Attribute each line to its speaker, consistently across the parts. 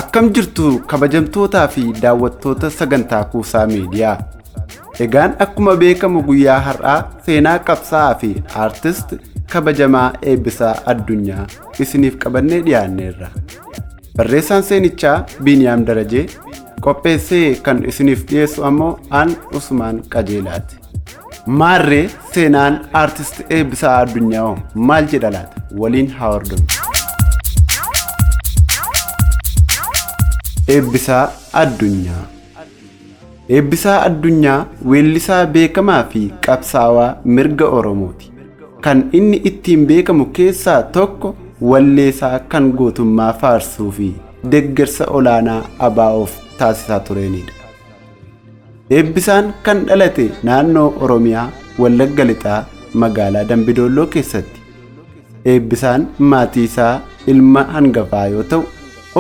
Speaker 1: Akkam jirtu kabajamtootaa fi daawwattoota sagantaa Kuusaa Miidiyaa. Egaan akkuma beekamu guyyaa har'aa seenaa qabsaa'aa fi aartist kabajamaa Eebbisaa Addunyaa isiniif qabannee dhiyaanneerra. Barreessaan seenichaa Biiniyaam Darajee, qopheessee kan isiniif dhiyeessu ammoo aan Usmaan Qajeelaati. Maarree seenaan aartist Eebbisaa Addunyaa maal jedha laata? Waliin haa hordofnu. Eebbisaa Addunyaa. Eebbisaa Addunyaa weellisaa beekamaa fi qabsaawaa mirga Oromooti. Kan inni ittiin beekamu keessaa tokko walleessaa kan gootummaa faarsuu fi deeggarsa olaanaa ABO'oof taasisaa turenidha. Eebbisaan kan dhalate naannoo Oromiyaa Wallagga Lixaa magaalaa Dambidolloo keessatti. Eebbisaan maatii isaa ilma hangafaa yoo ta'u,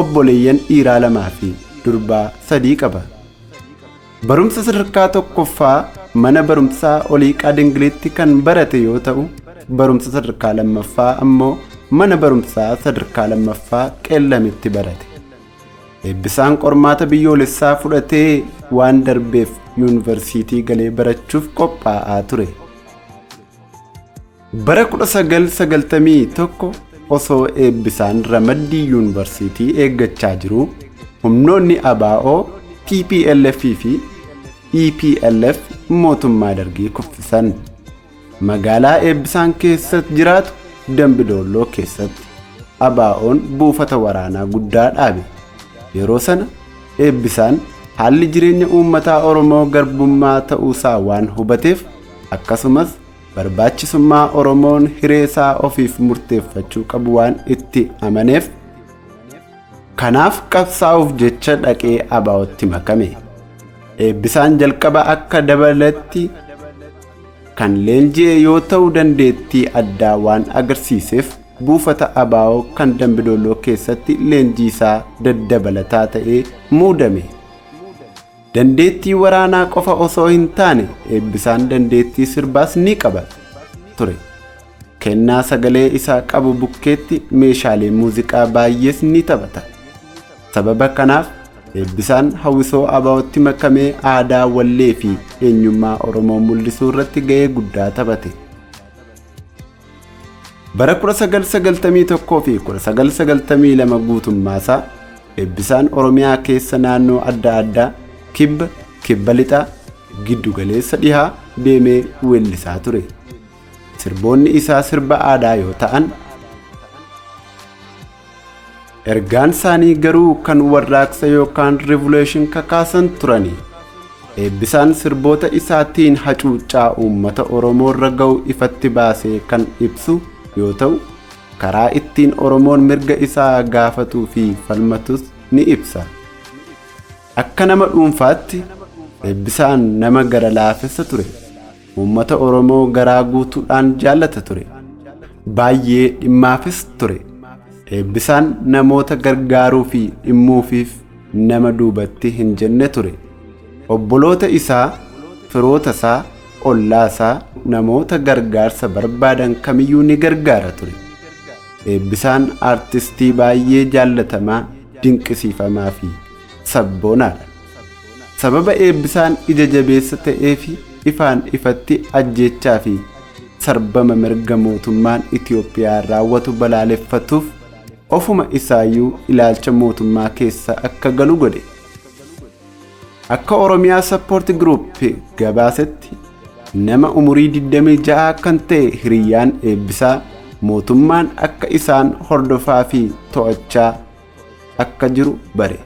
Speaker 1: obboleeyyan dhiiraa 2 fi durbaa 3 qaba. Barumsa sadarkaa tokkoffaa mana barumsaa Oliiqaa Dingiliitti kan barate yoo ta'u, barumsa sadarkaa lammaffaa ammoo mana barumsaa sadarkaa lammaffaa Qeellamitti barate. Eebbisaan qormaata biyyoolessaa fudhatee waan darbeef yuunivarsiitii galee barachuuf qophaa'aa ture. Bara 1991 osoo Eebbisaan Ramaddii yuunivarsiitii eeggachaa jiru, humnoonni ABO, TPLF fi EPLF mootummaa Dargii kuffisan. Magaalaa Eebbisaan keessatti jiraatu Dambidolloo keessatti ABO'n buufata waraanaa guddaa dhaabe. Yeroo sana Eebbisaan haalli jireenya uummataa Oromoo garbummaa ta'uusaa waan hubateef, akkasumas barbaachisummaa Oromoon hireesaa ofiif murteeffachuu qabu waan itti amaneef, kanaaf qabsaa'uuf jecha dhaqee ABO'tti makame. Eebbisaan jalqaba akka dabalatti kan leenji'e yoo ta'u, dandeettii addaa waan agarsiiseef buufata ABO kan Dambidolloo keessatti leenjii isaa daddabalataa ta'ee muudame. Dandeettii waraanaa qofa osoo hin taane, Eebbisaan dandeettii sirbaas ni qaba ture. Kennaa sagalee isaa qabu bukkeetti meeshaalee muuziqaa baay'ees ni taphata. Sababa kanaaf Eebbisaan hawwisoo ABO'tti makamee aadaa, wallee fi eenyummaa Oromoo mul'isuu irratti gahee guddaa taphate. Bara 1991 fi 1992 guutummaasaa Eebbisaan Oromiyaa keessa naannoo adda addaa kibba lixaa, giddu galeessa dhihaa deemee weellisaa ture. Sirboonni isaa sirba aadaa yoo ta'an, ergaan isaanii garuu kan warraaqsa yookaan revolution kakaasan turani. Eebbisaan sirboota isaatiin hacuuccaa uummata Oromoo irra ga'u ifatti baasee kan ibsu yoo ta'u, karaa ittiin Oromoon mirga isaa gaafatuu fi falmatus ni ibsa. Akka nama dhuunfaatti Eebbisaan nama gara laafessa ture. Uummata Oromoo garaa guutuudhaan jaallata ture. Baay'ee dhimmaafis ture. Eebbisaan namoota gargaaruu fi dhimmuufiif nama duubatti hin jenne ture. Obboloota isaa, firoota isaa, ollaa isaa, namoota gargaarsa barbaadan kamiyyuu ni gargaara ture. Eebbisaan aartistii baay'ee jaallatamaa, dinqisiifamaa fi sabboonaadha. Sababa Eebbisaan ija jabeessa ta'ee fi ifaan ifatti ajjeechaa fi sarbama mirga mootummaan Itoophiyaa raawwatu balaaleffatuuf ofuma isaayyuu ilaalcha mootummaa keessa akka galu godhe. Akka Oromiyaa Support Group gabaasetti, nama umurii 26 kan ta'e hiriyyaan Eebbisaa mootummaan akka isaan hordofaa fi to'achaa akka jiru bare.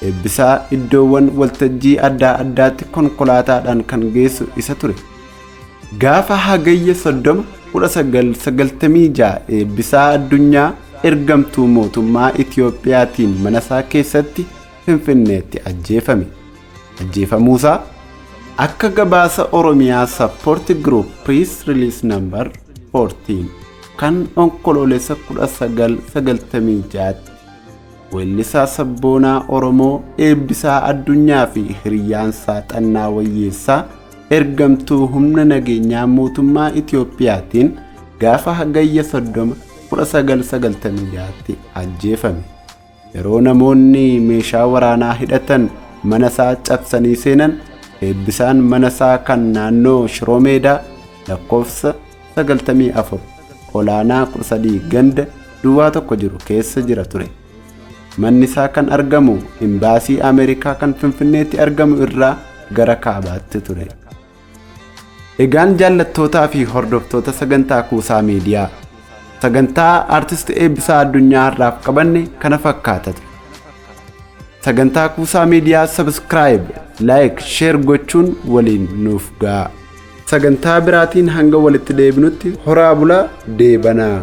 Speaker 1: Eebbisaa iddoowwan waltajjii adda addaatti konkolaataadhaan kan geessu isa ture. Gaafa hagayya 30 1996 Eebbisaa Addunyaa ergamtuu mootummaa Itoophiyaatiin manasaa keessatti Finfinneetti ajjeefame. Ajjeefamuusaa akka gabaasa Oromiyaa Support Group Press Release Number 14 kan onkoloolessa 1996 weellisaa sabboonaa Oromoo Eebbisaa Addunyaa fi hiriyaansaa Xannaa Wayyeessaa ergamtuu humna nageenyaa mootummaa Itoophiyaatiin gaafa hagayya 30 1996tti ajjeefame. yeroo namoonni meeshaa waraanaa hidhatan mana isaa cabsanii seenan eebbisaan mana isaa kan naannoo Shiroo Meedaa lakkoofsa 94 olaanaa 13 ganda duwwaa tokko jiru keessa jira ture. Manni isaa kan argamu imbaasii Ameerikaa kan Finfinneetti argamu irraa gara kaabaatti ture. Egaan jaallattootaa fi hordoftoota sagantaa Kuusaa Miidiyaa, sagantaa Artist Eebbisaa Addunyaa har'aaf qabanne kana fakkaata. Sagantaa Kuusaa Miidiyaa subscribe, like, share gochuun waliin nuuf ga'a. Sagantaa biraatiin hanga walitti deebinutti horaa bulaa deebanaa.